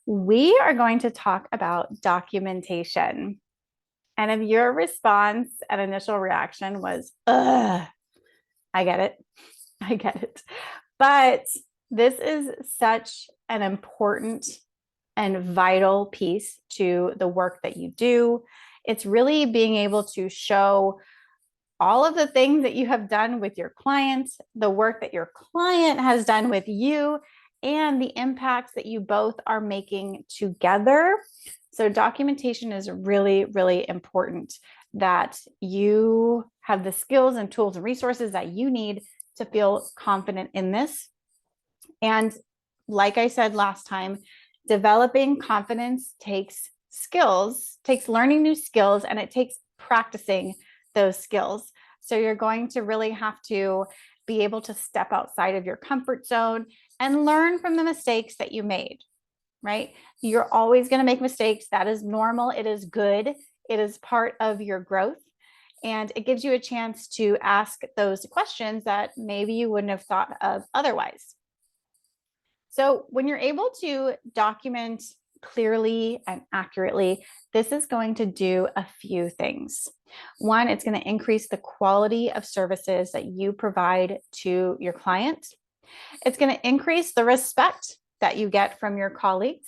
We are going to talk about documentation. And if your response and initial reaction was, ugh, I get it. I get it. But this is such an important and vital piece to the work that you do. It's really being able to show all of the things that you have done with your client, the work that your client has done with you, and the impacts that you both are making together. So, documentation is really, really important that you have the skills and tools and resources that you need to feel confident in this. And like I said last time, developing confidence takes skills, takes learning new skills, and it takes practicing those skills. So you're going to really have to be able to step outside of your comfort zone and learn from the mistakes that you made, right? You're always going to make mistakes. That is normal. It is good. It is part of your growth. And it gives you a chance to ask those questions that maybe you wouldn't have thought of otherwise. So when you're able to document clearly and accurately, this is going to do a few things. One, it's going to increase the quality of services that you provide to your client. It's going to increase the respect that you get from your colleagues.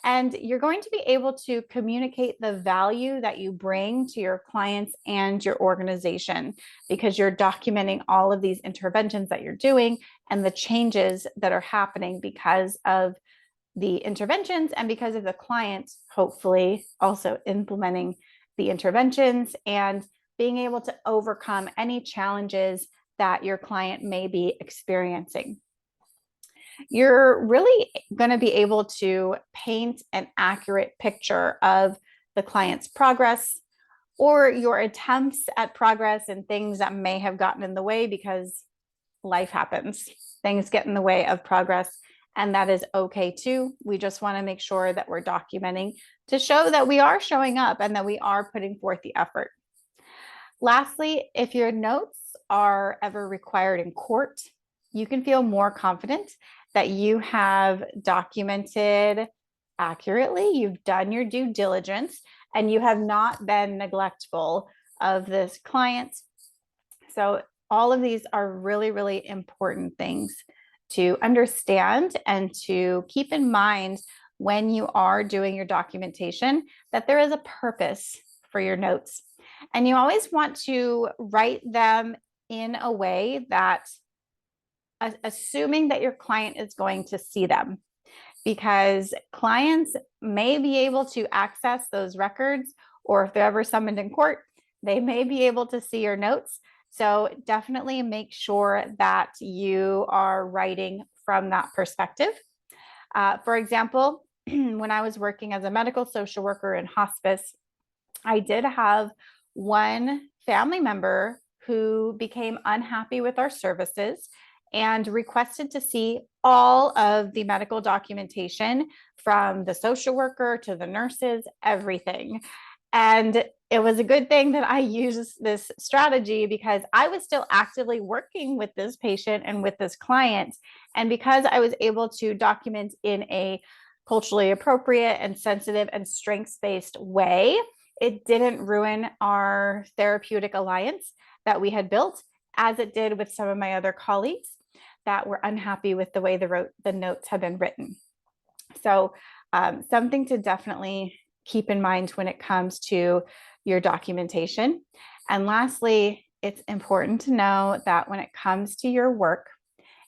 And you're going to be able to communicate the value that you bring to your clients and your organization because you're documenting all of these interventions that you're doing and the changes that are happening because of the interventions and because of the client, hopefully, also implementing the interventions and being able to overcome any challenges that your client may be experiencing. You're really going to be able to paint an accurate picture of the client's progress or your attempts at progress and things that may have gotten in the way because life happens. Things get in the way of progress, and that is okay too. We just want to make sure that we're documenting to show that we are showing up and that we are putting forth the effort. Lastly, if your notes are ever required in court, you can feel more confident that you have documented accurately, you've done your due diligence, and you have not been neglectful of this client. So, all of these are really, really important things to understand and to keep in mind when you are doing your documentation that there is a purpose for your notes. And you always want to write them in a way that assuming that your client is going to see them because clients may be able to access those records, or if they're ever summoned in court, they may be able to see your notes. So definitely make sure that you are writing from that perspective. For example, when I was working as a medical social worker in hospice, I did have one family member who became unhappy with our services and requested to see all of the medical documentation from the social worker to the nurses, everything. And it was a good thing that I used this strategy because I was still actively working with this patient and with this client. And because I was able to document in a culturally appropriate and sensitive and strengths-based way, it didn't ruin our therapeutic alliance that we had built, as it did with some of my other colleagues that were unhappy with the way the notes had been written. So something to definitely keep in mind when it comes to your documentation. And lastly, it's important to know that when it comes to your work,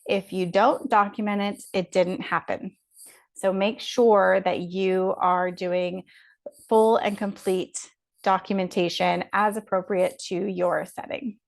if you don't document it, it didn't happen. So make sure that you are doing full and complete documentation as appropriate to your setting.